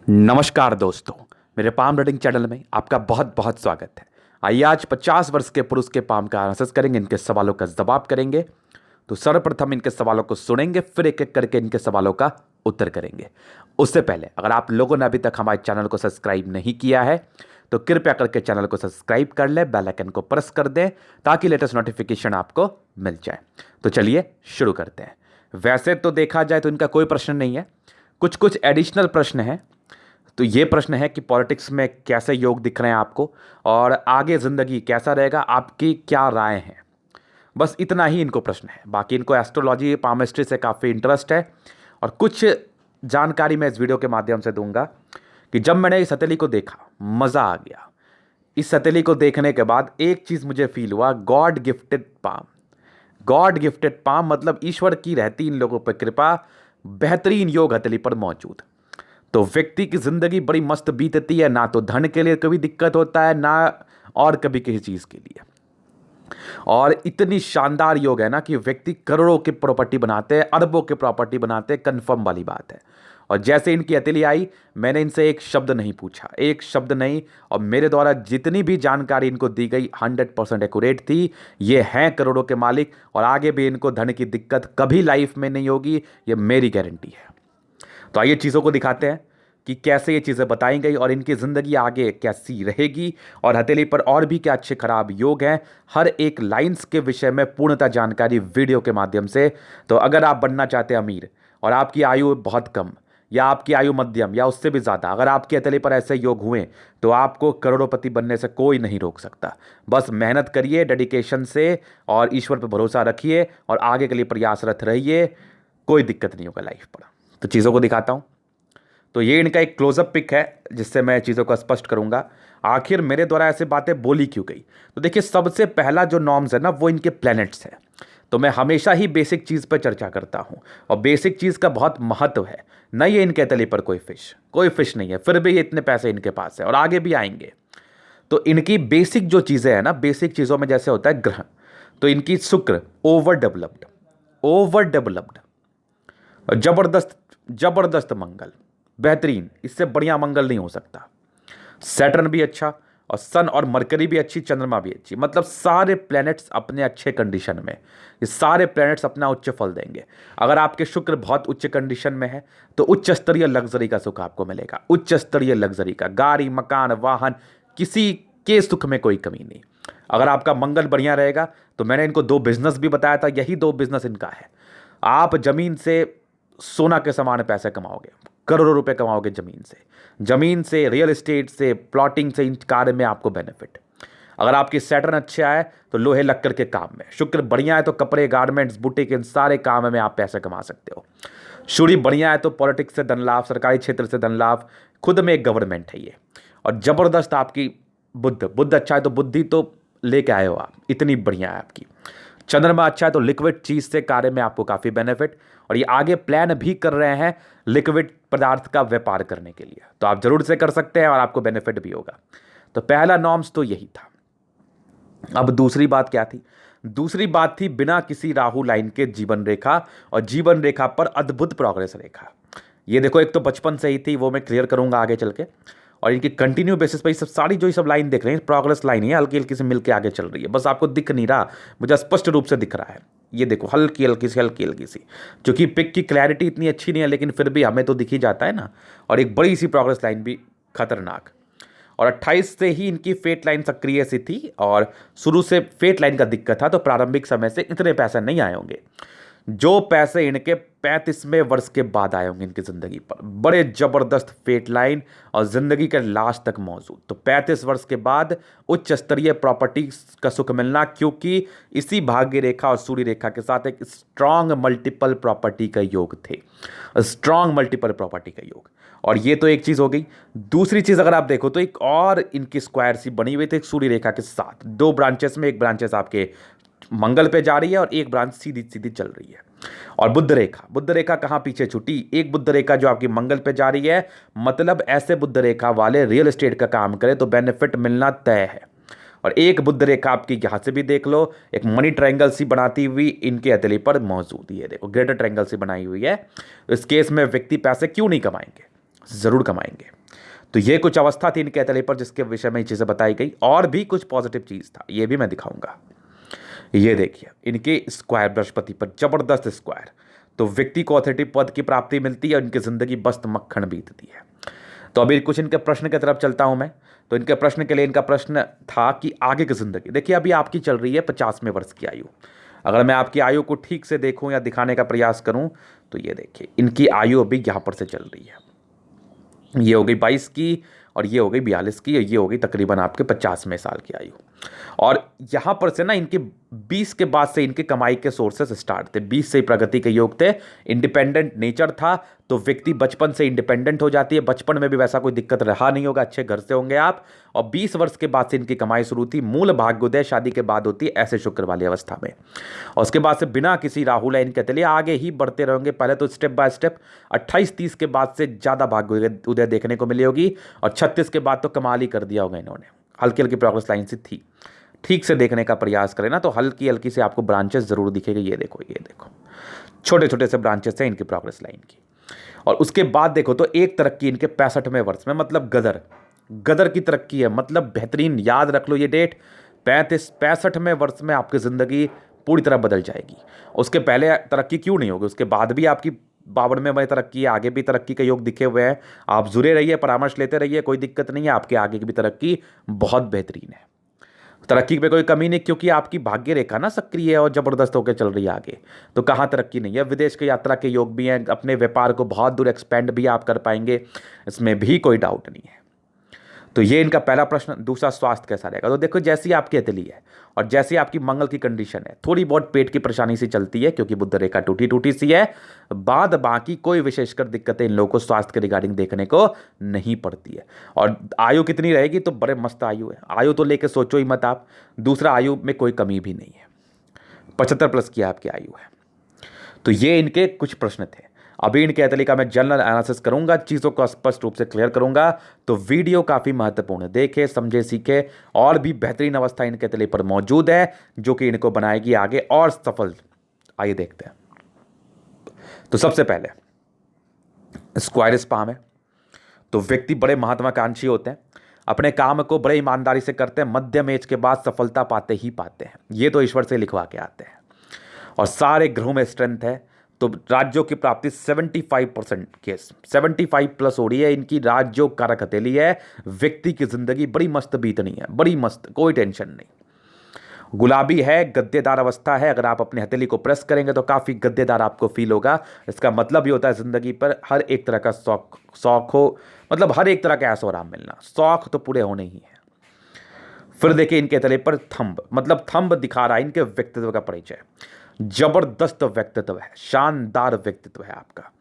नमस्कार दोस्तों, मेरे पाम रीडिंग चैनल में आपका बहुत बहुत स्वागत है। आइए आज 50 वर्ष के पुरुष के पाम का एनालिसिस करेंगे, इनके सवालों का जवाब करेंगे। तो सर्वप्रथम इनके सवालों को सुनेंगे, फिर एक एक करके इनके सवालों का उत्तर करेंगे। उससे पहले अगर आप लोगों ने अभी तक हमारे चैनल को सब्सक्राइब नहीं किया है तो कृपया करके चैनल को सब्सक्राइब कर ले, बेल आइकन को प्रेस कर दें ताकि लेटेस्ट नोटिफिकेशन आपको मिल जाए। तो चलिए शुरू करते हैं। वैसे तो देखा जाए तो इनका कोई प्रश्न नहीं है, कुछ कुछ एडिशनल प्रश्न हैं। तो ये प्रश्न है कि पॉलिटिक्स में कैसे योग दिख रहे हैं आपको और आगे ज़िंदगी कैसा रहेगा, आपकी क्या राय है। बस इतना ही इनको प्रश्न है। बाकी इनको एस्ट्रोलॉजी पामिस्ट्री से काफ़ी इंटरेस्ट है और कुछ जानकारी मैं इस वीडियो के माध्यम से दूंगा कि जब मैंने इस हथेली को देखा मज़ा आ गया। इस हथेली को देखने के बाद एक चीज़ मुझे फील हुआ, God gifted palm. God gifted palm मतलब ईश्वर की रहती इन लोगों पर कृपा, बेहतरीन योग हथेली पर मौजूद। तो व्यक्ति की जिंदगी बड़ी मस्त बीतती है, ना तो धन के लिए कभी दिक्कत होता है ना और कभी किसी चीज के लिए। और इतनी शानदार योग है ना कि व्यक्ति करोड़ों की प्रॉपर्टी बनाते हैं, अरबों की प्रॉपर्टी बनाते हैं, कंफर्म वाली बात है। और जैसे इनकी हथेली आई, मैंने इनसे एक शब्द नहीं पूछा, एक शब्द नहीं। और मेरे द्वारा जितनी भी जानकारी इनको दी गई 100% एक्यूरेट थी। ये हैं करोड़ों के मालिक और आगे भी इनको धन की दिक्कत कभी लाइफ में नहीं होगी, ये मेरी गारंटी है। तो आइए चीज़ों को दिखाते हैं कि कैसे ये चीज़ें बताई गई और इनकी ज़िंदगी आगे कैसी रहेगी और हथेली पर और भी क्या अच्छे खराब योग हैं। हर एक लाइंस के विषय में पूर्णतः जानकारी वीडियो के माध्यम से। तो अगर आप बनना चाहते हैं अमीर और आपकी आयु बहुत कम या आपकी आयु मध्यम या उससे भी ज़्यादा, अगर आपकी हथेली पर ऐसे योग हुए तो आपको करोड़पति बनने से कोई नहीं रोक सकता। बस मेहनत करिए डेडिकेशन से और ईश्वर पर भरोसा रखिए और आगे के लिए प्रयासरत रहिए, कोई दिक्कत नहीं होगा लाइफ पर। तो चीज़ों को दिखाता हूँ। तो ये इनका एक क्लोजअप पिक है जिससे मैं चीज़ों को स्पष्ट करूंगा आखिर मेरे द्वारा ऐसे बातें बोली क्यों गई। तो देखिए, सबसे पहला जो नॉर्म्स है ना वो इनके प्लैनेट्स है। तो मैं हमेशा ही बेसिक चीज़ पर चर्चा करता हूँ और बेसिक चीज़ का बहुत महत्व है। नहीं है इनके तले पर कोई फिश नहीं है, फिर भी ये इतने पैसे इनके पास है और आगे भी आएंगे। तो इनकी बेसिक जो चीज़ें हैं ना, बेसिक चीज़ों में जैसे होता है ग्रह, तो इनकी शुक्र ओवर डेवलप्ड, जबरदस्त जबरदस्त मंगल, बेहतरीन, इससे बढ़िया मंगल नहीं हो सकता। सैटर्न भी अच्छा और सन और मरकरी भी अच्छी, चंद्रमा भी अच्छी, मतलब सारे प्लैनेट्स अपने अच्छे कंडीशन में। ये सारे प्लैनेट्स अपना उच्च फल देंगे। अगर आपके शुक्र बहुत उच्च कंडीशन में है तो उच्च स्तरीय लग्जरी का सुख आपको मिलेगा, उच्च स्तरीय लग्जरी का, गाड़ी मकान वाहन, किसी के सुख में कोई कमी नहीं। अगर आपका मंगल बढ़िया रहेगा तो मैंने इनको 2 बिजनेस भी बताया था, यही 2 बिजनेस इनका है। आप जमीन से सोना के समान पैसे कमाओगे, करोड़ों रुपए कमाओगे जमीन से रियल एस्टेट से, प्लॉटिंग से, इन कार्य में आपको बेनिफिट। अगर आपकी सैटर्न अच्छे आए तो लोहे लक्कर के काम में, शुक्र बढ़िया है तो कपड़े गारमेंट्स बुटीक इन सारे काम में आप पैसे कमा सकते हो। सूर्य बढ़िया है तो पॉलिटिक्स से धन लाभ, सरकारी क्षेत्र से धन लाभ, खुद में एक गवर्नमेंट है ये। और जबरदस्त आपकी बुद्ध अच्छा है तो बुद्धि तो लेके आए हो आप, इतनी बढ़िया है आपकी। चंद्रमा अच्छा है तो लिक्विड चीज से कार्य में आपको काफी बेनिफिट, और ये आगे प्लान भी कर रहे हैं लिक्विड पदार्थ का व्यापार करने के लिए, तो आप जरूर से कर सकते हैं और आपको बेनिफिट भी होगा। तो पहला नॉर्म्स तो यही था। अब दूसरी बात क्या थी? दूसरी बात थी बिना किसी राहु लाइन के जीवन रेखा, और जीवन रेखा पर अद्भुत प्रोग्रेस रेखा। ये देखो, एक तो बचपन से ही थी, वो मैं क्लियर करूंगा आगे चल के। और इनकी कंटिन्यू बेसिस पर सब सारी जो ये सब लाइन देख रहे हैं प्रोग्रेस लाइन है, हल्की हल्की से मिलके आगे चल रही है, बस आपको दिख नहीं रहा, मुझे स्पष्ट रूप से दिख रहा है। ये देखो, हल्की हल्की सी, क्योंकि पिक की क्लैरिटी इतनी अच्छी नहीं है लेकिन फिर भी हमें तो दिख ही जाता है ना। और एक बड़ी सी प्रोग्रेस लाइन भी खतरनाक। और 28 से ही इनकी फेट लाइन सक्रिय सी थी और शुरू से फेट लाइन का दिक्कत था, तो प्रारंभिक समय से इतने पैसे नहीं आए होंगे जो पैसे इनके 35वें वर्ष के बाद आए होंगे इनकी जिंदगी पर। बड़े जबरदस्त फेट लाइन और जिंदगी के लास्ट तक मौजूद। तो 35 वर्ष के बाद उच्च स्तरीय प्रॉपर्टी का सुख मिलना, क्योंकि इसी भाग्य रेखा और सूर्य रेखा के साथ एक स्ट्रांग मल्टीपल प्रॉपर्टी का योग थे, स्ट्रांग मल्टीपल प्रॉपर्टी का योग। और ये तो एक चीज हो गई। दूसरी चीज अगर आप देखो तो एक और इनकी स्क्वायर सी बनी हुई थी सूर्य रेखा के साथ, 2 ब्रांचेस में, एक ब्रांचेस आपके मंगल पे जा रही है और एक ब्रांच सीधी सीधी चल रही है। और बुद्ध रेखा कहां पीछे छूटी? एक बुद्ध रेखा जो आपकी मंगल पे जा रही है, मतलब ऐसे बुद्ध रेखा वाले रियल एस्टेट का काम करे तो बेनिफिट मिलना तय है। और एक बुद्ध रेखा आपकी यहां से भी देख लो, एक मनी ट्रायंगल सी बनाती हुई इनके हथेली पर मौजूद है, देखो ग्रेटर ट्रायंगल सी बनाई हुई है। तो इस केस में व्यक्ति पैसे क्यों नहीं कमाएंगे? जरूर कमाएंगे। तो ये कुछ अवस्था थी इनके हथेली पर जिसके विषय में ये चीज़ें बताई गई। और भी कुछ पॉजिटिव चीज़ था, ये भी मैं दिखाऊंगा। ये देखिए इनके स्क्वायर बृहस्पति पर जबरदस्त स्क्वायर, तो व्यक्ति को अथॉरिटी पद की प्राप्ति मिलती है और इनकी जिंदगी बस्त मक्खन बीतती है। तो अभी कुछ इनके प्रश्न की तरफ चलता हूं मैं। तो इनके प्रश्न के लिए इनका प्रश्न था कि आगे की जिंदगी, देखिए अभी आपकी चल रही है 50वें वर्ष की आयु। अगर मैं आपकी आयु को ठीक से देखूं या दिखाने का प्रयास करूं तो ये देखिए इनकी आयु अभी यहां पर से चल रही है। ये हो गई 22 की, और ये हो गई 42 की, और ये हो गई तकरीबन आपके 50वें साल की आयु। और यहां पर से ना इनके 20 के बाद से इनके कमाई के सोर्सेस स्टार्ट थे। 20 से ही प्रगति के योग थे, इंडिपेंडेंट नेचर था। तो व्यक्ति बचपन से इंडिपेंडेंट हो जाती है, बचपन में भी वैसा कोई दिक्कत रहा नहीं होगा, अच्छे घर से होंगे आप। और 20 वर्ष के बाद से इनकी कमाई शुरू थी। मूल भाग्योदय शादी के बाद होती है ऐसे शुक्र वाली अवस्था में। और उसके बाद से बिना किसी राहु या इनके चलिए आगे ही बढ़ते रहेंगे। पहले तो स्टेप बाय स्टेप 28-30 के बाद से ज़्यादा भाग्योदय देखने को मिली होगी, और 36 के बाद तो कमाल ही कर दिया होगा इन्होंने। हल्की हल्की प्रोग्रेस लाइन से थी, ठीक से देखने का प्रयास करें ना तो हल्की हल्की से आपको ब्रांचेस जरूर दिखेगी। ये देखो छोटे छोटे से ब्रांचेस हैं इनकी प्रोग्रेस लाइन की। और उसके बाद देखो तो एक तरक्की इनके 65वें वर्ष में, मतलब गदर की तरक्की है, मतलब बेहतरीन। याद रख लो ये डेट, 65वें वर्ष में आपकी ज़िंदगी पूरी तरह बदल जाएगी। उसके पहले तरक्की क्यों नहीं होगी, उसके बाद भी आपकी 52वें में तरक्की है, आगे भी तरक्की के योग दिखे हुए हैं। आप जुड़े रहिए, परामर्श लेते रहिए, कोई दिक्कत नहीं है, आपके आगे की भी तरक्की बहुत बेहतरीन है। तरक्की पे कोई कमी नहीं, क्योंकि आपकी भाग्य रेखा ना सक्रिय है और जबरदस्त होकर चल रही है आगे। तो कहाँ तरक्की नहीं है। विदेश की यात्रा के योग भी हैं, अपने व्यापार को बहुत दूर एक्सपेंड भी आप कर पाएंगे, इसमें भी कोई डाउट नहीं है। तो ये इनका पहला प्रश्न। दूसरा, स्वास्थ्य कैसा रहेगा। तो देखो जैसी आपकी हथेली है और जैसी आपकी मंगल की कंडीशन है, थोड़ी बहुत पेट की परेशानी सी चलती है क्योंकि बुध रेखा टूटी टूटी सी है। बाद बाकी कोई विशेषकर दिक्कतें इन लोगों को स्वास्थ्य के रिगार्डिंग देखने को नहीं पड़ती है। और आयु कितनी रहेगी, तो बड़े मस्त आयु है। आयु तो लेके सोचो ही मत आप। दूसरा, आयु में कोई कमी भी नहीं है, 75+ की आपकी आयु है। तो ये इनके कुछ प्रश्न थे। अभी इनके हथेली का मैं जनरल एनालिसिस करूंगा, चीज़ों को स्पष्ट रूप से क्लियर करूंगा। तो वीडियो काफ़ी महत्वपूर्ण है, देखे समझे सीखे। और भी बेहतरीन अवस्था इनके हथेली पर मौजूद है जो कि इनको बनाएगी आगे और सफल। आइए देखते हैं। तो सबसे पहले स्क्वायर स्पाम है, तो व्यक्ति बड़े महत्वाकांक्षी होते हैं, अपने काम को बड़े ईमानदारी से करते हैं, मध्यम एज के बाद सफलता पाते ही पाते हैं। ये तो ईश्वर से लिखवा के आते हैं। और सारे ग्रहों में स्ट्रेंथ है, तो राज्यों की प्राप्ति 75% केस 75+ हो रही है। इनकी राज्यों कारक हथेली है। व्यक्ति की जिंदगी बड़ी मस्त बीतनी है, बड़ी मस्त, कोई टेंशन नहीं। गुलाबी है, गद्देदार अवस्था है। अगर आप अपने हथेली को प्रेस करेंगे तो काफ़ी गद्देदार आपको फील होगा। इसका मतलब ये होता है ज़िंदगी पर हर एक तरह का शौक हो, मतलब हर एक तरह का ऐशो आराम मिलना, शौक तो पूरे होने ही है। फिर देखिए इनके हथेली पर थंब, मतलब थंब दिखा रहा है इनके व्यक्तित्व का परिचय। जबरदस्त व्यक्तित्व है, शानदार व्यक्तित्व है आपका।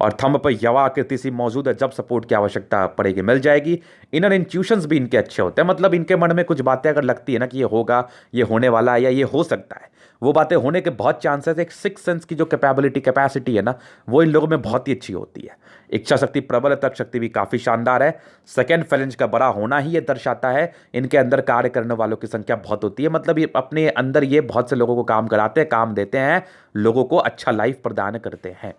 और थंब पर यवा आकृति सी मौजूद है, जब सपोर्ट की आवश्यकता पड़ेगी मिल जाएगी। इनर इंट्यूशंस भी इनके अच्छे होते हैं, मतलब इनके मन में कुछ बातें अगर लगती है ना कि ये होगा, ये होने वाला है या ये हो सकता है, वो बातें होने के बहुत चांसेस। एक सिक्स सेंस की जो कैपेसिटी है ना, वो इन लोगों में बहुत ही अच्छी होती है। इच्छा शक्ति प्रबल है, तर्क शक्ति भी काफ़ी शानदार है। सेकेंड फेलेंज का बड़ा होना ही ये दर्शाता है इनके अंदर कार्य करने वालों की संख्या बहुत होती है। मतलब ये अपने अंदर ये बहुत से लोगों को काम कराते हैं, काम देते हैं, लोगों को अच्छा लाइफ प्रदान करते हैं।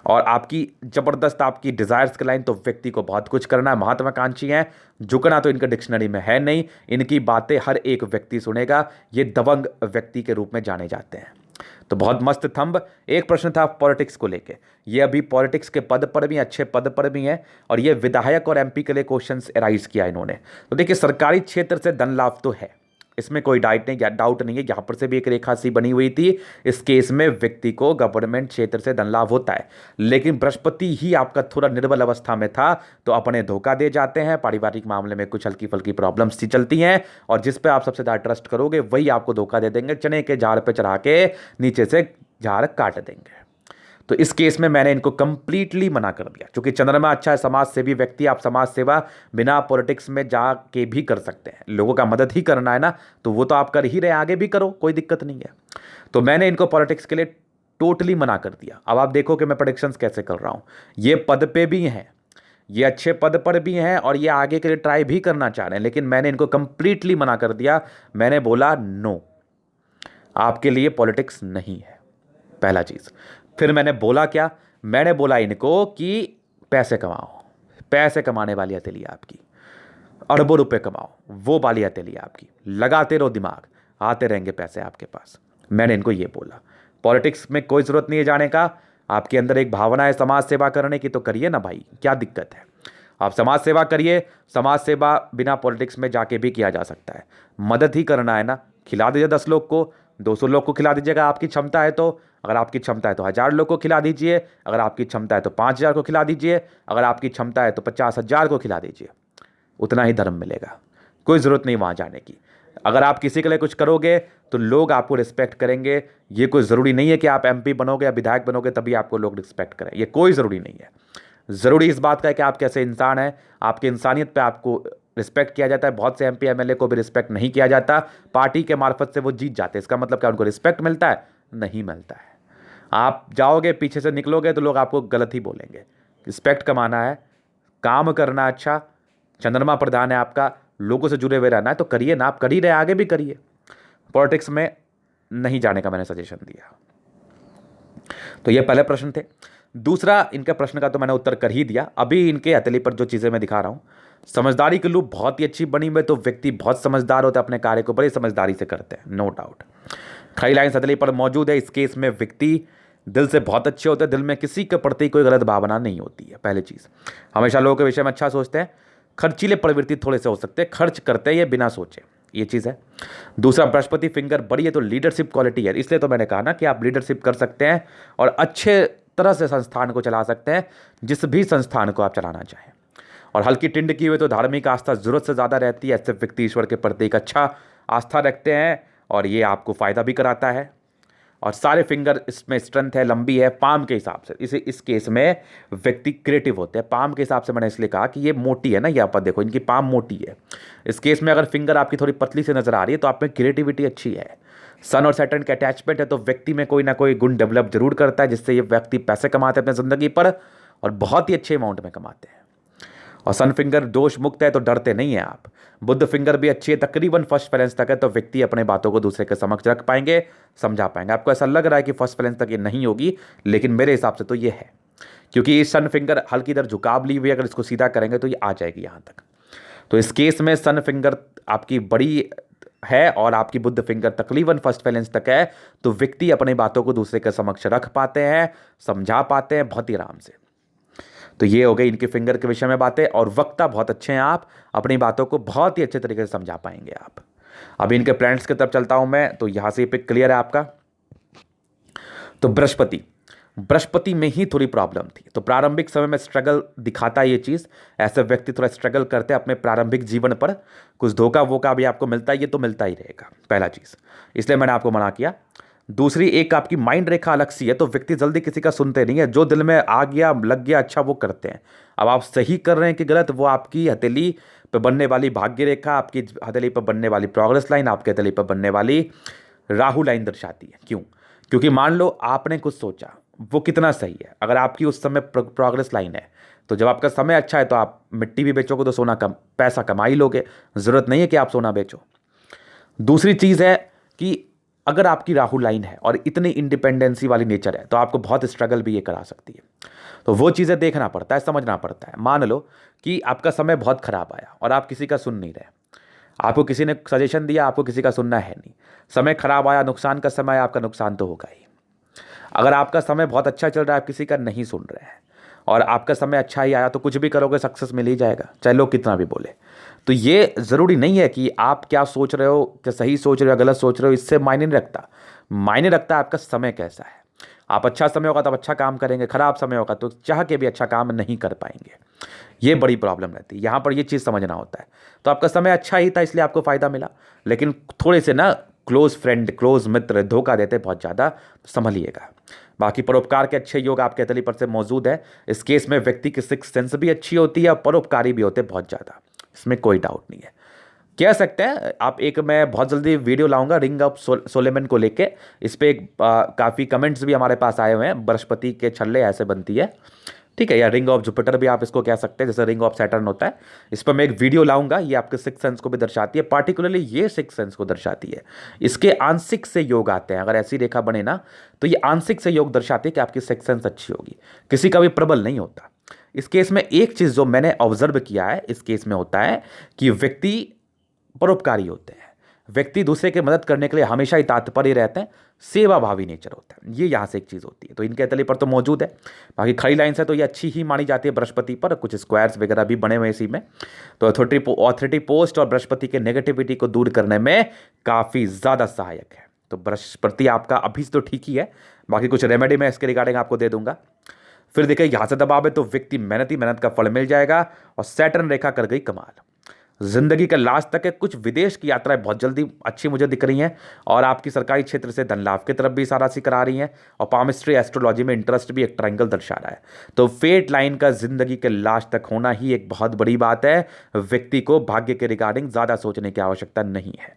और आपकी जबरदस्त आपकी डिजायर्स की लाइन, तो व्यक्ति को बहुत कुछ करना है, महत्वाकांक्षी हैं। झुकना तो इनका डिक्शनरी में है नहीं, इनकी बातें हर एक व्यक्ति सुनेगा। ये दबंग व्यक्ति के रूप में जाने जाते हैं। तो बहुत मस्त थंब। एक प्रश्न था पॉलिटिक्स को लेके, ये अभी पॉलिटिक्स के पद पर भी, अच्छे पद पर भी हैं। और ये विधायक और एमपी के लिए क्वेश्चंस एराइज किया इन्होंने। तो देखिए सरकारी क्षेत्र से धन लाभ तो है, इसमें कोई डाउट नहीं है। यहाँ पर से भी एक रेखा सी बनी हुई थी। इस केस में व्यक्ति को गवर्नमेंट क्षेत्र से धन लाभ होता है, लेकिन बृहस्पति ही आपका थोड़ा निर्बल अवस्था में था, तो अपने धोखा दे जाते हैं। पारिवारिक मामले में कुछ हल्की फल्की प्रॉब्लम्स सी चलती हैं, और जिस पे आप सबसे ज़्यादा ट्रस्ट करोगे वही आपको धोखा दे देंगे। चने के झाड़ पे चढ़ा के नीचे से झाड़ काट देंगे। तो इस केस में मैंने इनको कंप्लीटली मना कर दिया, क्योंकि चंद्रमा अच्छा है, समाज सेवी व्यक्ति। आप समाज सेवा बिना पॉलिटिक्स में जाके भी कर सकते हैं, लोगों का मदद ही करना है ना, तो वो तो आप कर ही रहे, आगे भी करो, कोई दिक्कत नहीं है। तो मैंने इनको पॉलिटिक्स के लिए टोटली मना कर दिया। अब आप देखो कि मैं प्रेडिक्शंस कैसे कर रहा हूँ। ये पद पे भी हैं, ये अच्छे पद पर भी हैं, और ये आगे के लिए ट्राई भी करना चाह रहे हैं, लेकिन मैंने इनको कंप्लीटली मना कर दिया। मैंने बोला नो, आपके लिए पॉलिटिक्स नहीं है, पहला चीज़। फिर मैंने बोला क्या, मैंने बोला इनको कि पैसे कमाओ, पैसे कमाने वाली हथेली है आपकी, अरबों रुपए कमाओ, वो वाली हथेली है आपकी। लगाते रहो दिमाग, आते रहेंगे पैसे आपके पास। मैंने इनको ये बोला, पॉलिटिक्स में कोई ज़रूरत नहीं है जाने का। आपके अंदर एक भावना है समाज सेवा करने की, तो करिए ना भाई, क्या दिक्कत है। आप समाज सेवा करिए, समाज सेवा बिना पॉलिटिक्स में जाके भी किया जा सकता है। मदद ही करना है ना, खिला दीजिए 10 लोग को, 200 लोग को खिला दीजिएगा, आपकी क्षमता है तो। अगर आपकी क्षमता है तो 1000 लोग को खिला दीजिए, अगर आपकी क्षमता है तो 5000 को खिला दीजिए, अगर आपकी क्षमता है तो 50,000 को खिला दीजिए। उतना ही धर्म मिलेगा, कोई ज़रूरत नहीं वहाँ जाने की। अगर आप किसी के लिए कुछ करोगे तो लोग आपको रिस्पेक्ट करेंगे। ये कोई ज़रूरी नहीं है कि आप MP बनोगे या विधायक बनोगे तभी आपको लोग रिस्पेक्ट करें, ये कोई ज़रूरी नहीं है। ज़रूरी इस बात का है कि आप कैसे इंसान हैं, आपकी इंसानियत पे आपको रिस्पेक्ट किया जाता है। बहुत से MP MLA को भी रिस्पेक्ट नहीं किया जाता, पार्टी के मार्फत से वो जीत जाते हैं। इसका मतलब क्या उनको रिस्पेक्ट मिलता है? नहीं मिलता है। आप जाओगे पीछे से निकलोगे तो लोग आपको गलत ही बोलेंगे। रिस्पेक्ट कमाना है, काम करना अच्छा, चंद्रमा प्रधान है आपका, लोगों से जुड़े हुए रहना है तो करिए ना, आप कर ही रहे, आगे भी करिए। पॉलिटिक्स में नहीं जाने का मैंने सजेशन दिया। तो ये पहले प्रश्न थे। दूसरा, इनके प्रश्न का तो मैंने उत्तर कर ही दिया। अभी इनके हथेली पर जो चीज़ें मैं दिखा रहा हूँ, समझदारी की लूप बहुत ही अच्छी बनी हुई, तो व्यक्ति बहुत समझदार होता है, अपने कार्य को बड़ी समझदारी से करते हैं, नो डाउट। खड़ी लाइन हथेली पर मौजूद है। इस केस में व्यक्ति दिल से बहुत अच्छे होते हैं, दिल में किसी के प्रति कोई गलत भावना नहीं होती है। पहली चीज़, हमेशा लोगों के विषय में अच्छा सोचते हैं। खर्चीले प्रवृत्ति थोड़े से हो सकते हैं, खर्च करते हैं ये बिना सोचे, ये चीज़ है। दूसरा, बृहस्पति फिंगर बड़ी है तो लीडरशिप क्वालिटी है, इसलिए तो मैंने कहा ना कि आप लीडरशिप कर सकते हैं और अच्छे तरह से संस्थान को चला सकते हैं, जिस भी संस्थान को आप चलाना चाहें। और हल्की टिंड की हुई तो धार्मिक आस्था जरूरत से ज़्यादा रहती है। ऐसे व्यक्ति ईश्वर के प्रति एक अच्छा आस्था रखते हैं और ये आपको फ़ायदा भी कराता है। और सारे फिंगर इसमें स्ट्रेंथ है, लंबी है, पाम के हिसाब से। इस केस में व्यक्ति क्रिएटिव होते हैं पाम के हिसाब से। मैंने इसलिए कहा कि ये मोटी है ना, ये आप देखो इनकी पाम मोटी है। इस केस में अगर फिंगर आपकी थोड़ी पतली से नजर आ रही है तो आप में क्रिएटिविटी अच्छी है। सन और सैटर्न के अटैचमेंट है तो व्यक्ति में कोई ना कोई गुण डेवलप जरूर करता है, जिससे ये व्यक्ति पैसे कमाते हैं अपनी ज़िंदगी पर और बहुत ही अच्छे अमाउंट में कमाते हैं। और सन फिंगर दोष मुक्त है तो डरते नहीं है आप। बुद्ध फिंगर भी अच्छी है, तकरीबन फर्स्ट बैलेंस तक है, तो व्यक्ति अपने बातों को दूसरे के समक्ष रख पाएंगे, समझा पाएंगे। आपको ऐसा लग रहा है कि फर्स्ट बैलेंस तक ये नहीं होगी, लेकिन मेरे हिसाब से तो ये है, क्योंकि ये सन फिंगर हल्की इधर झुकाव ली हुई, अगर इसको सीधा करेंगे तो ये आ जाएगी यहाँ तक। तो इस केस में सन फिंगर आपकी बड़ी है और आपकी बुद्ध फिंगर तकरीबन फर्स्ट बैलेंस तक है, तो व्यक्ति अपनी बातों को दूसरे के समक्ष रख पाते हैं, समझा पाते हैं बहुत ही आराम से। तो ये हो गई इनके फिंगर के विषय में बातें। और वक्ता बहुत अच्छे हैं आप, अपनी बातों को बहुत ही अच्छे तरीके से समझा पाएंगे आप। अभी इनके प्लैनेट्स की तरफ चलता हूं मैं, तो यहां से पिक क्लियर है आपका। तो बृहस्पति में ही थोड़ी प्रॉब्लम थी, तो प्रारंभिक समय में स्ट्रगल दिखाता है ये चीज़। ऐसे व्यक्ति थोड़ा स्ट्रगल करते हैं अपने प्रारंभिक जीवन पर, कुछ धोखा वोखा भी आपको मिलता है, ये तो मिलता ही रहेगा, पहला चीज़, इसलिए मैंने आपको मना किया। दूसरी, एक आपकी माइंड रेखा अलग सी है, तो व्यक्ति जल्दी किसी का सुनते नहीं है, जो दिल में आ गया लग गया अच्छा वो करते हैं। अब आप सही कर रहे हैं कि गलत, वो आपकी हथेली पर बनने वाली भाग्य रेखा, आपकी हथेली पर बनने वाली प्रोग्रेस लाइन, आपके हथेली पर बनने वाली राहु लाइन दर्शाती है। क्यों? क्योंकि मान लो आपने कुछ सोचा, वो कितना सही है। अगर आपकी उस समय प्रोग्रेस लाइन है तो जब आपका समय अच्छा है तो आप मिट्टी भी बेचोगे तो सोना कम पैसा कमा ही लोगे, ज़रूरत नहीं है कि आप सोना बेचो। दूसरी चीज़ है कि अगर आपकी राहु लाइन है और इतनी इंडिपेंडेंसी वाली नेचर है तो आपको बहुत स्ट्रगल भी ये करा सकती है। तो वो चीज़ें देखना पड़ता है, समझना पड़ता है। मान लो कि आपका समय बहुत खराब आया और आप किसी का सुन नहीं रहे, आपको किसी ने सजेशन दिया, आपको किसी का सुनना है नहीं, समय खराब आया, नुकसान का समय आया, आपका नुकसान तो होगा ही। अगर आपका समय बहुत अच्छा चल रहा है, आप किसी का नहीं सुन रहे हैं और आपका समय अच्छा ही आया, तो कुछ भी करोगे सक्सेस मिल ही जाएगा, चाहे लोग कितना भी बोले। तो ये ज़रूरी नहीं है कि आप क्या सोच रहे हो, क्या सही सोच रहे हो, गलत सोच रहे हो, इससे मायने नहीं रखता। मायने रखता है आपका समय कैसा है। आप अच्छा समय होगा तब अच्छा काम करेंगे, खराब समय होगा तो चाह के भी अच्छा काम नहीं कर पाएंगे। ये बड़ी प्रॉब्लम रहती है, यहाँ पर ये चीज़ समझना होता है। तो आपका समय अच्छा ही था इसलिए आपको फ़ायदा मिला, लेकिन थोड़े से ना क्लोज फ्रेंड, क्लोज मित्र धोखा देते बहुत ज़्यादा, तो संभलिएगा। बाकी परोपकार के अच्छे योग आपके हथेली पर से मौजूद है। इस केस में व्यक्ति की सिक्स सेंस भी अच्छी होती है और परोपकारी भी होते हैं बहुत ज़्यादा, इसमें कोई डाउट नहीं है। कह सकते हैं आप, एक मैं बहुत जल्दी वीडियो लाऊंगा रिंग ऑफ सोलेमन को लेके, इस पर एक काफ़ी कमेंट्स भी हमारे पास आए हुए हैं। बृहस्पति के छल्ले ऐसे बनती है, ठीक है, या रिंग ऑफ जुपिटर भी आप इसको कह सकते हैं, जैसे रिंग ऑफ सैटर्न होता है। इस पर मैं एक वीडियो लाऊंगा, ये आपके सिक्स सेंस को भी दर्शाती है, पार्टिकुलरली ये सिक्स सेंस को दर्शाती है। इसके आंशिक से योग आते हैं, अगर ऐसी रेखा बने ना तो ये आंशिक से योग दर्शाती है कि आपकी सिक्स सेंस अच्छी होगी, किसी का भी प्रबल नहीं होता। इस केस में एक चीज़ जो मैंने ऑब्जर्व किया है इस केस में होता है कि व्यक्ति परोपकारी होते हैं, व्यक्ति दूसरे की मदद करने के लिए हमेशा ही तत्पर रहते हैं, सेवा भावी नेचर होता है, ये यहाँ से एक चीज़ होती है। तो इनके तले पर तो मौजूद है। बाकी खड़ी लाइन से तो ये अच्छी ही मानी जाती है बृहस्पति पर, कुछ स्क्वायर्स वगैरह भी बने हुए इसी में। तो ऑथोरिटी पोस्ट और बृहस्पति के नेगेटिविटी को दूर करने में काफ़ी ज़्यादा सहायक है। तो बृहस्पति आपका अभी से तो ठीक ही है, बाकी कुछ रेमेडी मैं इसके रिगार्डिंग आपको दे दूंगा। फिर देखिए यहाँ से दबाव है तो व्यक्ति मेहनत का फल मिल जाएगा। और सैटर्न रेखा कर गई कमाल, जिंदगी का लास्ट तक है। कुछ विदेश की यात्राएं बहुत जल्दी अच्छी मुझे दिख रही हैं और आपकी सरकारी क्षेत्र से धन लाभ की तरफ भी इशारा सी करा रही हैं। और पामिस्ट्री एस्ट्रोलॉजी में इंटरेस्ट भी एक ट्रायंगल दर्शा रहा है। तो फेट लाइन का जिंदगी के लास्ट तक होना ही एक बहुत बड़ी बात है। व्यक्ति को भाग्य के रिगार्डिंग ज़्यादा सोचने की आवश्यकता नहीं है।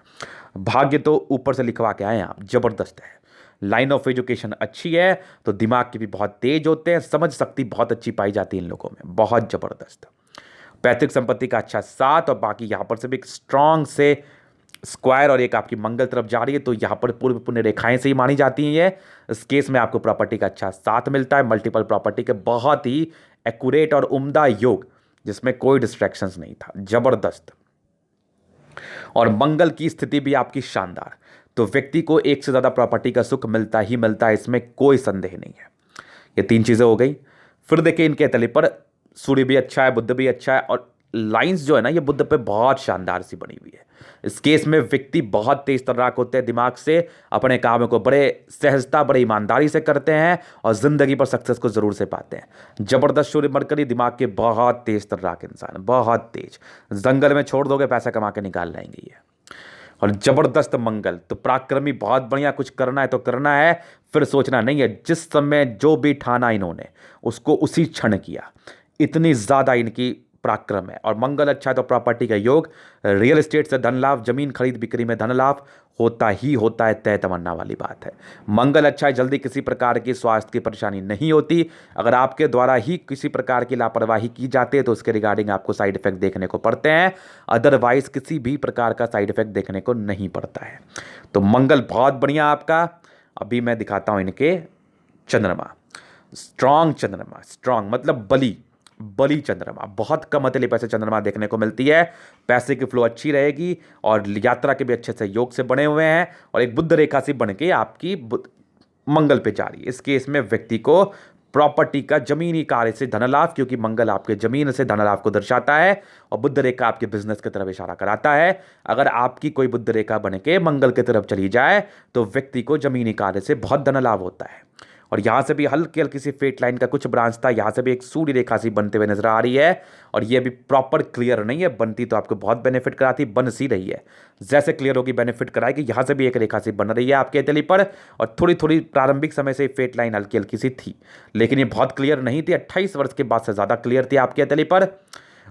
भाग्य तो ऊपर से लिखवा के आए आप, जबरदस्त है। लाइन ऑफ एजुकेशन अच्छी है तो दिमाग के भी बहुत तेज होते हैं, समझ शक्ति बहुत अच्छी पाई जाती है इन लोगों में, बहुत जबरदस्त। पैतृक संपत्ति का अच्छा साथ और बाकी यहां पर से भी एक स्ट्रांग से स्क्वायर और एक आपकी मंगल तरफ जा रही है, तो यहां पर पूर्व पुण्य रेखाएं से ही मानी जाती हैं ये। इस केस में आपको प्रॉपर्टी का अच्छा साथ मिलता है, मल्टीपल प्रॉपर्टी के बहुत ही एक्यूरेट और उम्दा योग जिसमें कोई डिस्ट्रैक्शंस नहीं था, जबरदस्त। और मंगल की स्थिति भी आपकी शानदार, तो व्यक्ति को एक से ज्यादा प्रॉपर्टी का सुख मिलता ही मिलता है, इसमें कोई संदेह नहीं है। ये तीन चीजें हो गई। फिर देखिए इनके तले पर सूर्य भी अच्छा है, बुध भी अच्छा है और लाइंस जो है ना ये बुध पे बहुत शानदार सी बनी हुई है। इस केस में व्यक्ति बहुत तेज तर्राक होते हैं, दिमाग से अपने कामों को बड़े सहजता बड़े ईमानदारी से करते हैं और जिंदगी पर सक्सेस को जरूर से पाते हैं। जबरदस्त सूर्य मरकरी, दिमाग के बहुत तेज तर्राक इंसान, बहुत तेज, जंगल में छोड़ दोगे पैसा कमा के निकाल लाएंगे ये। और जबरदस्त मंगल, तो पराक्रमी, बहुत बढ़िया। कुछ करना है तो करना है, फिर सोचना नहीं है। जिस समय जो भी ठाना इन्होंने उसको उसी क्षण किया, इतनी ज्यादा इनकी पराक्रम है। और मंगल अच्छा है तो प्रॉपर्टी का योग, रियल एस्टेट से धन लाभ, जमीन खरीद बिक्री में धन लाभ होता ही होता है, तय तमन्ना वाली बात है। मंगल अच्छा है, जल्दी किसी प्रकार की स्वास्थ्य की परेशानी नहीं होती। अगर आपके द्वारा ही किसी प्रकार की लापरवाही की जाती है तो उसके रिगार्डिंग आपको साइड इफेक्ट देखने को पड़ते हैं, अदरवाइज किसी भी प्रकार का साइड इफेक्ट देखने को नहीं पड़ता है। तो मंगल बहुत बढ़िया आपका। अभी मैं दिखाता हूं इनके चंद्रमा। स्ट्रांग चंद्रमा, स्ट्रांग मतलब बली चंद्रमा, बहुत कम अतले पैसे चंद्रमा देखने को मिलती है। पैसे की फ्लो अच्छी रहेगी और यात्रा के भी अच्छे से योग से बने हुए हैं और एक बुद्ध रेखा से बन के आपकी मंगल पे जा रही है। इस केस में व्यक्ति को प्रॉपर्टी का जमीनी कार्य से धन लाभ, क्योंकि मंगल आपके जमीन से धन लाभ को दर्शाता है और बुद्ध रेखा आपके बिजनेस की तरफ इशारा कराता है। अगर आपकी कोई बुद्ध रेखा बन के मंगल की तरफ चली जाए तो व्यक्ति को जमीनी कार्य से बहुत धन लाभ होता है। और यहां से भी हल्की हल्की सी फेट लाइन का कुछ ब्रांच था, यहां से भी एक सूर्य रेखा सी बनते हुए नजर आ रही है और ये भी प्रॉपर क्लियर नहीं है। बनती तो आपको बहुत बेनिफिट कराती, बन सी रही है, जैसे क्लियर होगी बेनिफिट कराएगी। यहां से भी एक रेखा सी बन रही है आपके तली पर और थोड़ी थोड़ी प्रारंभिक समय से फेट लाइन हल्की हल्की सी थी, लेकिन ये बहुत क्लियर नहीं थी। 28 वर्ष के बाद से ज्यादा क्लियर थी आपके तली पर।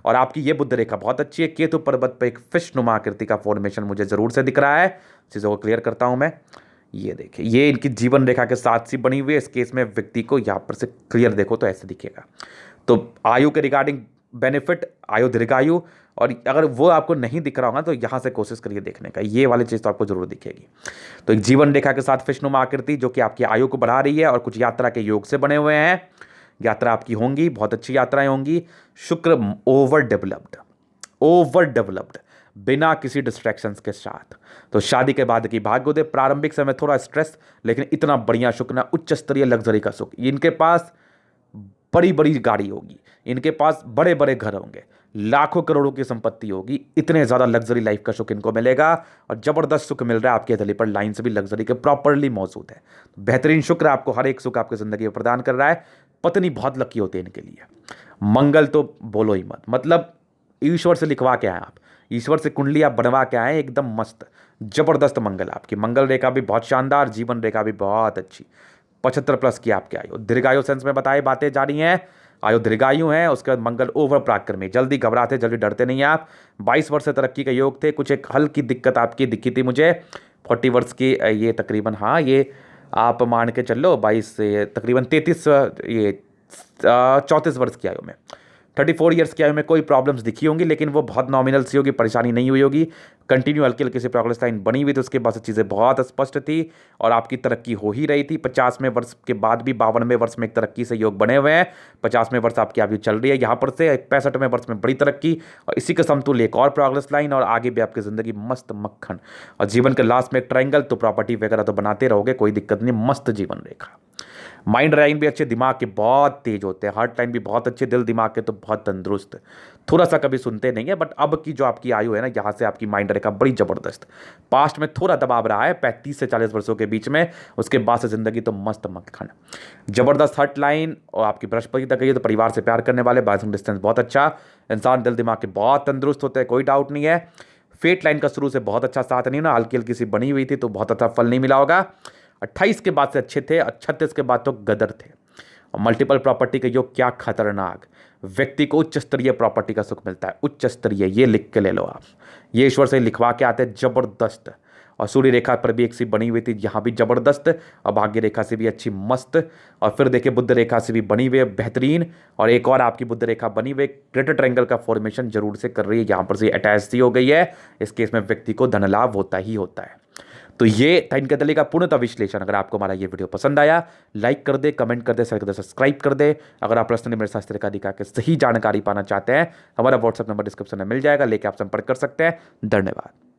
और आपकी ये बुद्ध रेखा बहुत अच्छी है। केतु पर्वत पर एक फिश नुमा आकृति का फॉर्मेशन मुझे जरूर से दिख रहा है, चीजों को क्लियर करता हूं मैं। ये देखिए, ये इनकी जीवन रेखा के साथ सी बनी हुई है। इस केस में व्यक्ति को यहाँ पर से क्लियर देखो तो ऐसे दिखेगा। तो आयु के रिगार्डिंग बेनिफिट, आयु दीर्घायु, और अगर वो आपको नहीं दिख रहा होगा तो यहाँ से कोशिश करिए देखने का, ये वाली चीज़ तो आपको जरूर दिखेगी। तो एक जीवन रेखा के साथ विष्णुमा आकृति जो कि आपकी आयु को बढ़ा रही है और कुछ यात्रा के योग से बने हुए हैं। यात्रा आपकी होंगी, बहुत अच्छी यात्राएं होंगी। शुक्र ओवर डेवलप्ड बिना किसी डिस्ट्रैक्शंस के साथ, तो शादी के बाद की भाग्योदय। प्रारंभिक समय थोड़ा स्ट्रेस, लेकिन इतना बढ़िया सुख ना, उच्च स्तरीय लग्जरी का सुख। इनके पास बड़ी बड़ी गाड़ी होगी, इनके पास बड़े बड़े घर होंगे, लाखों करोड़ों की संपत्ति होगी, इतने ज्यादा लग्जरी लाइफ का सुख इनको मिलेगा। और जबरदस्त सुख मिल रहा है आपके थैली पर, लाइन से भी लग्जरी के प्रॉपरली मौजूद है। बेहतरीन शुक्र आपको हर एक सुख आपकी जिंदगी में प्रदान कर रहा है। पत्नी बहुत लकी होती है इनके लिए। मंगल तो बोलो ही मत, मतलब ईश्वर से लिखवा के आए आप, ईश्वर से कुंडली आप बनवा के आए, एकदम मस्त जबरदस्त मंगल आपकी। मंगल रेखा भी बहुत शानदार, जीवन रेखा भी बहुत अच्छी। 75+ की आपकी आयु, दीर्घायु सेंस में बताए बातें जा रही हैं, आयु दीर्घायु है। उसके बाद मंगल ओवर पराक्रमी, जल्दी घबराते जल्दी डरते नहीं आप। 22 वर्ष से तरक्की के योग थे। कुछ एक हल्की दिक्कत आपकी दिखी थी मुझे 40 वर्ष की, ये तकरीबन, हाँ ये आप मान के चलो 22 से तकरीबन 33, ये 34 वर्ष की आयु में 34 ईयर्स की आयु में कोई प्रॉब्लम्स दिखी होंगी, लेकिन वो बहुत नॉमिनल सी होगी, परेशानी नहीं हुई होगी। कंटिन्यू हल्की हल्की सी प्रोग्रेस लाइन बनी हुई थी, उसके बाद से चीज़ें बहुत स्पष्ट थी और आपकी तरक्की हो ही रही थी। 50वें वर्ष के बाद भी 52वें वर्ष में एक तरक्की से योग बने हुए हैं। 50वें वर्ष आपकी आयु चल रही है, यहाँ पर से 65वें वर्ष में बड़ी तरक्की और इसी के समतुल्य एक और प्रोग्रेस लाइन, और आगे भी आपकी ज़िंदगी मस्त मक्खन। और जीवन के लास्ट में एक ट्रायंगल, तो प्रॉपर्टी वगैरह तो बनाते रहोगे, कोई दिक्कत नहीं, मस्त जीवन रेखा। माइंड लाइन भी अच्छे, दिमाग के बहुत तेज होते हैं, हार्ट लाइन भी बहुत अच्छे, दिल दिमाग के तो बहुत तंदुरुस्त। थोड़ा सा कभी सुनते नहीं है, बट अब की जो आपकी आयु है ना, यहाँ से आपकी माइंड रेखा बड़ी जबरदस्त। पास्ट में थोड़ा दबाव रहा है 35 से 40 वर्षों के बीच में, उसके बाद से जिंदगी तो मस्त मक्खन। जबरदस्त हार्ट लाइन और आपकी बृहस्पति तक गई है, तो परिवार से प्यार करने वाले, बाइसिंग डिस्टेंस बहुत अच्छा इंसान, दिल दिमाग के बहुत तंदुरुस्त होते हैं, कोई डाउट नहीं है। फेट लाइन का शुरू से बहुत अच्छा साथ नहीं ना, हल्की हल्की सी बनी हुई थी, तो बहुत अच्छा फल नहीं मिला होगा। 28 के बाद से अच्छे थे और 36 के बाद तो गदर थे। और मल्टीपल प्रॉपर्टी का योग क्या खतरनाक, व्यक्ति को उच्च स्तरीय प्रॉपर्टी का सुख मिलता है, उच्च स्तरीय, ये लिख के ले लो आप, ये ईश्वर से लिखवा के आते हैं, जबरदस्त। और सूर्य रेखा पर भी एक सी बनी हुई थी, यहाँ भी जबरदस्त, और भाग्य रेखा से भी अच्छी मस्त। और फिर देखिए बुद्ध रेखा से भी बनी हुई है बेहतरीन, और एक और आपकी बुद्ध रेखा बनी हुई, ग्रेटर ट्रायंगल का फॉर्मेशन जरूर से कर रही है, यहाँ पर से अटैच सी हो गई है। इस केस में व्यक्ति को धन लाभ होता ही होता है। तो ये था इनके तले का पूर्णतः विश्लेषण। अगर आपको हमारा ये वीडियो पसंद आया, लाइक कर दे, कमेंट कर दे, शेयर कर दे, सब्सक्राइब कर दे। अगर आप पर्सनली मेरे साथ तरीका दिखा के सही जानकारी पाना चाहते हैं, हमारा व्हाट्सएप नंबर डिस्क्रिप्शन में मिल जाएगा, लेके आप संपर्क कर सकते हैं। धन्यवाद।